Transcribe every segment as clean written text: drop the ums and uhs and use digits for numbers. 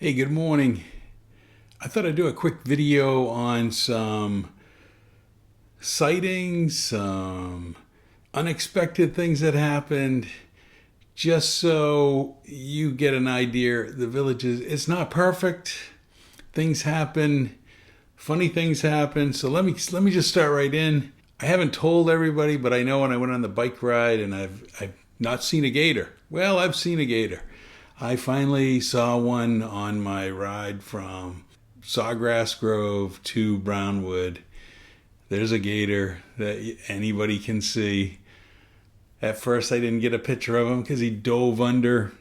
Hey, good morning. I thought I'd do a quick video on some sightings, some unexpected things that happened, just so you get an idea. The village it's not perfect. Things happen, funny things happen. So let me just start right in. I haven't told everybody, but I know when I went on the bike ride and I've not seen a gator. Well, I've seen a gator. I finally saw one on my ride from Sawgrass Grove to Brownwood. There's a gator that anybody can see. At first, I didn't get a picture of him because he dove under,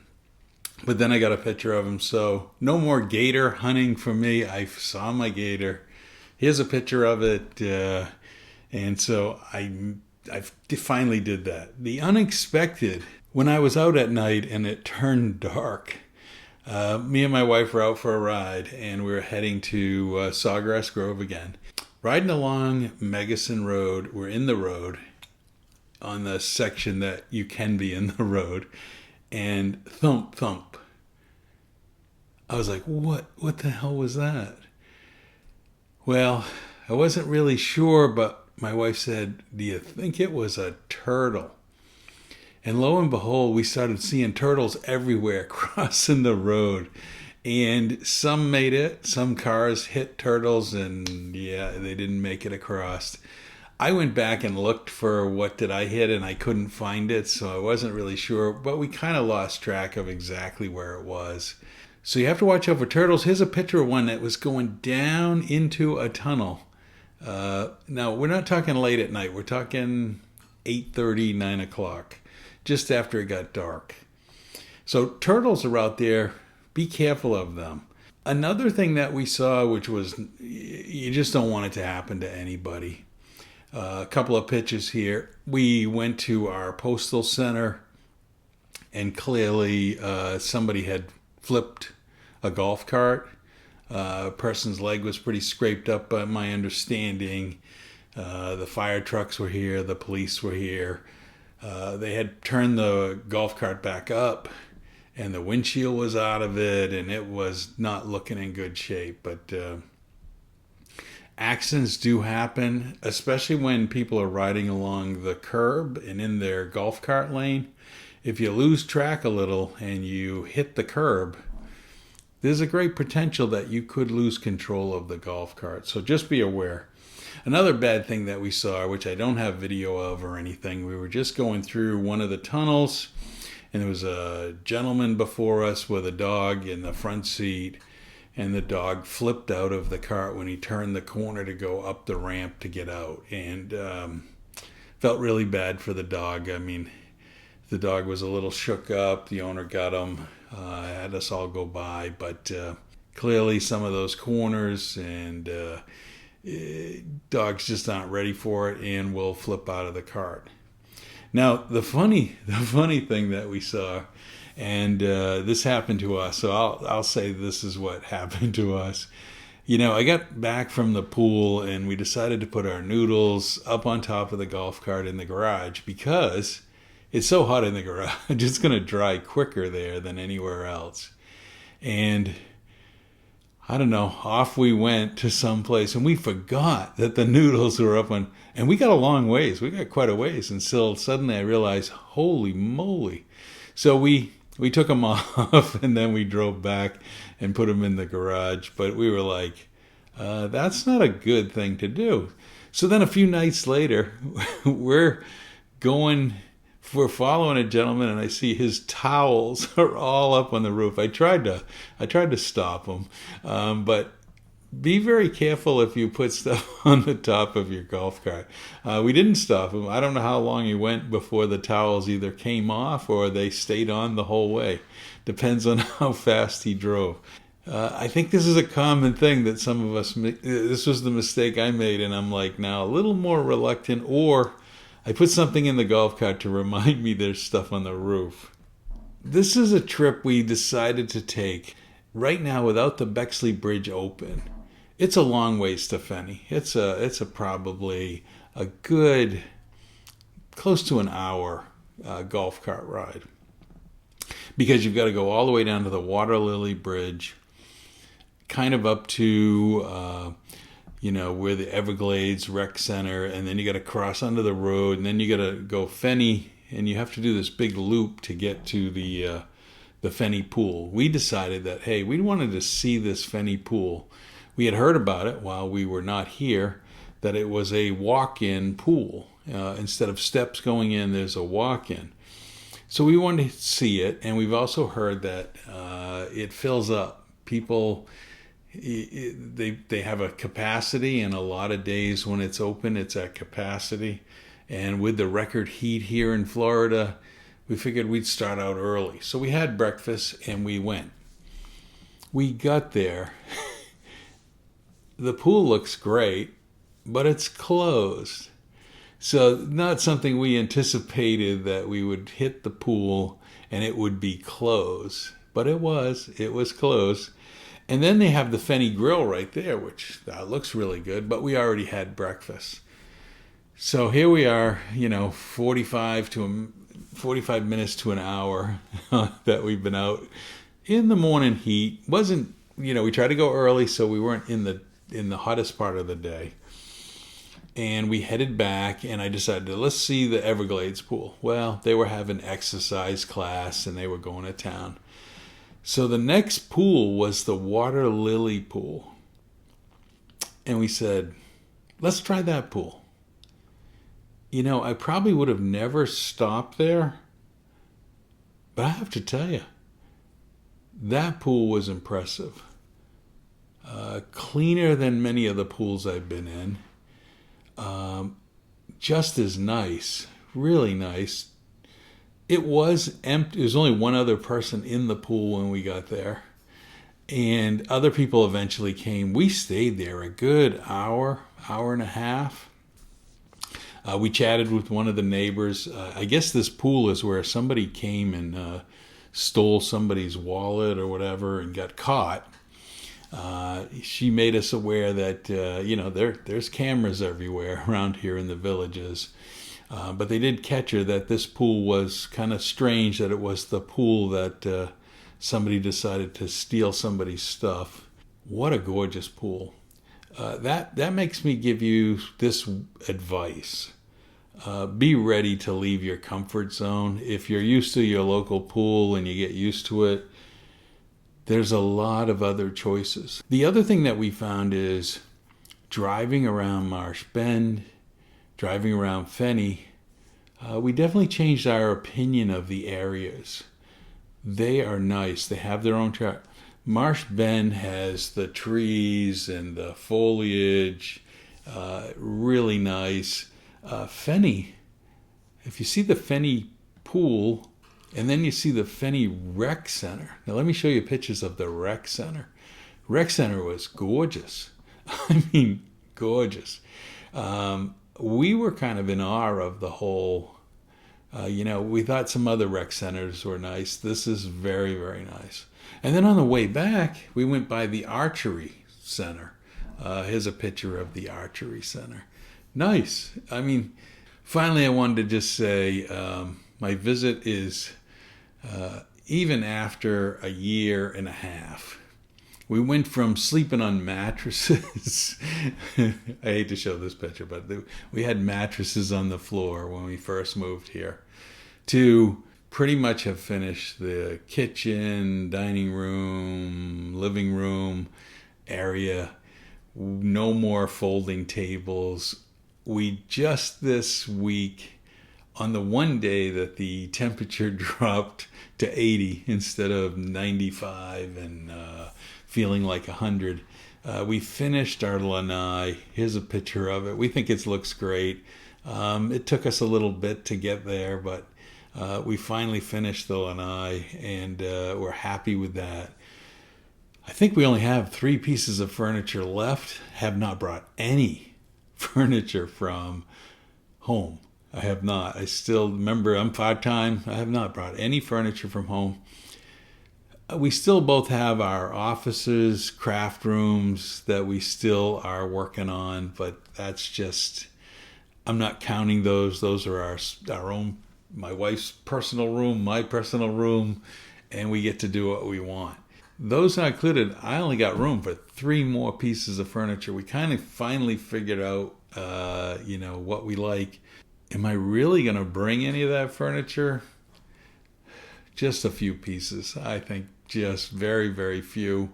but then I got a picture of him. So no more gator hunting for me. I saw my gator. Here's a picture of it, and so I finally did that. The unexpected. When I was out at night and it turned dark, me and my wife were out for a ride and we were heading to Sawgrass Grove again. Riding along Megason Road, we're in the road on the section that you can be in the road, and thump, thump. I was like, what the hell was that? Well, I wasn't really sure, but my wife said, do you think it was a turtle? And lo and behold, we started seeing turtles everywhere crossing the road. And some made it. Some cars hit turtles and yeah, they didn't make it across. I went back and looked for what did I hit and I couldn't find it. So I wasn't really sure. But we kind of lost track of exactly where it was. So you have to watch out for turtles. Here's a picture of one that was going down into a tunnel. Now, we're not talking late at night. We're talking 8:30, 9 o'clock. Just after it got dark. So turtles are out there. Be careful of them. Another thing that we saw, which was, you just don't want it to happen to anybody. A couple of pictures here. We went to our postal center and clearly somebody had flipped a golf cart. A person's leg was pretty scraped up by my understanding. The fire trucks were here. The police were here. They had turned the golf cart back up and the windshield was out of it and it was not looking in good shape. But accidents do happen, especially when people are riding along the curb and in their golf cart lane. If you lose track a little and you hit the curb, there's a great potential that you could lose control of the golf cart. So just be aware. Another bad thing that we saw, which I don't have video of or anything, we were just going through one of the tunnels and there was a gentleman before us with a dog in the front seat, and the dog flipped out of the cart when he turned the corner to go up the ramp to get out, and felt really bad for the dog. I mean, the dog was a little shook up. The owner got him, had us all go by, but clearly some of those corners and dogs just aren't ready for it and will flip out of the cart. Now, the funny thing that we saw, and this happened to us, so I'll say this is what happened to us. You know, I got back from the pool and we decided to put our noodles up on top of the golf cart in the garage because it's so hot in the garage. It's going to dry quicker there than anywhere else. And I don't know, off we went to some place and we forgot that the noodles were up on, and we got a long ways. We got quite a ways until suddenly I realized, holy moly. So we took them off and then we drove back and put them in the garage. But we were like, that's not a good thing to do. So then a few nights later, we're following a gentleman and I see his towels are all up on the roof. I tried to stop him, but be very careful if you put stuff on the top of your golf cart. We didn't stop him. I don't know how long he went before the towels either came off or they stayed on the whole way. Depends on how fast he drove. I think this is a common thing that some of us make. This was the mistake I made, and I'm like now a little more reluctant, or I put something in the golf cart to remind me there's stuff on the roof. This is a trip we decided to take right now without the Bexley Bridge open. It's a long ways to Fenny. It's a probably a good close to an hour golf cart ride because you've got to go all the way down to the Water Lily Bridge kind of up to, where the Everglades Rec Center, and then you got to cross under the road, and then you got to go Fenny, and you have to do this big loop to get to the Fenny pool. We decided that, hey, we wanted to see this Fenny pool. We had heard about it while we were not here, that it was a walk-in pool. Instead of steps going in, there's a walk-in. So we wanted to see it, and we've also heard that it fills up. People, they have a capacity, and a lot of days when it's open, it's at capacity. And with the record heat here in Florida, we figured we'd start out early. So we had breakfast, and we went. We got there. The pool looks great, but it's closed. So not something we anticipated, that we would hit the pool and it would be closed. But it was closed. And then they have the Fenny Grill right there, which looks really good, but we already had breakfast. So here we are, 45 minutes to an hour that we've been out in the morning heat. Wasn't, we tried to go early so we weren't in the hottest part of the day. And we headed back, and I decided, let's see the Everglades pool. Well, they were having exercise class, and they were going to town. So the next pool was the Water Lily pool. And we said, let's try that pool. I probably would have never stopped there, but I have to tell you, that pool was impressive. Cleaner than many of the pools I've been in. Just as nice, really nice. It was empty. There was only one other person in the pool when we got there, and other people eventually came. We stayed there a good hour and a half. We chatted with one of the neighbors. I guess this pool is where somebody came and stole somebody's wallet or whatever and got caught. She made us aware that, there's cameras everywhere around here in the villages. But they did catch her that this pool was kind of strange, that it was the pool that somebody decided to steal somebody's stuff. What a gorgeous pool. That makes me give you this advice. Be ready to leave your comfort zone. If you're used to your local pool and you get used to it, there's a lot of other choices. The other thing that we found is driving around Marsh Bend, driving around Fenny, we definitely changed our opinion of the areas. They are nice. They have their own track. Marsh Bend has the trees and the foliage, really nice. Fenny, if you see the Fenny pool, and then you see the Fenny Rec Center. Now let me show you pictures of the Rec Center. Rec Center was gorgeous. I mean, gorgeous. We were kind of in awe of the whole, we thought some other rec centers were nice. This is very, very nice. And then on the way back, we went by the Archery Center. Here's a picture of the Archery Center. Nice. I mean, finally I wanted to just say my visit is, even after a year and a half, we went from sleeping on mattresses. I hate to show this picture, but we had mattresses on the floor when we first moved here, to pretty much have finished the kitchen, dining room, living room area. No more folding tables. We just this week, on the one day that the temperature dropped to 80 instead of 95 and feeling like 100, we finished our lanai. Here's a picture of it. We think it looks great. It took us a little bit to get there, but we finally finished the lanai, and we're happy with that. I think we only have 3 pieces of furniture left. Have not brought any furniture from home. I have not. I still remember, I'm part-time. I have not brought any furniture from home. We still both have our offices, craft rooms that we still are working on, but that's just, I'm not counting those. Those are our own, my wife's personal room, my personal room, and we get to do what we want. Those not included, I only got room for 3 more pieces of furniture. We kind of finally figured out, what we like. Am I really going to bring any of that furniture? Just a few pieces. I think just very, very few.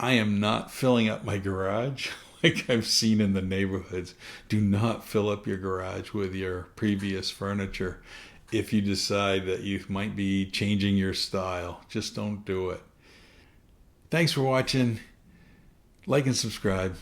I am not filling up my garage like I've seen in the neighborhoods. Do not fill up your garage with your previous furniture. If you decide that you might be changing your style, just don't do it. Thanks for watching. Like and subscribe.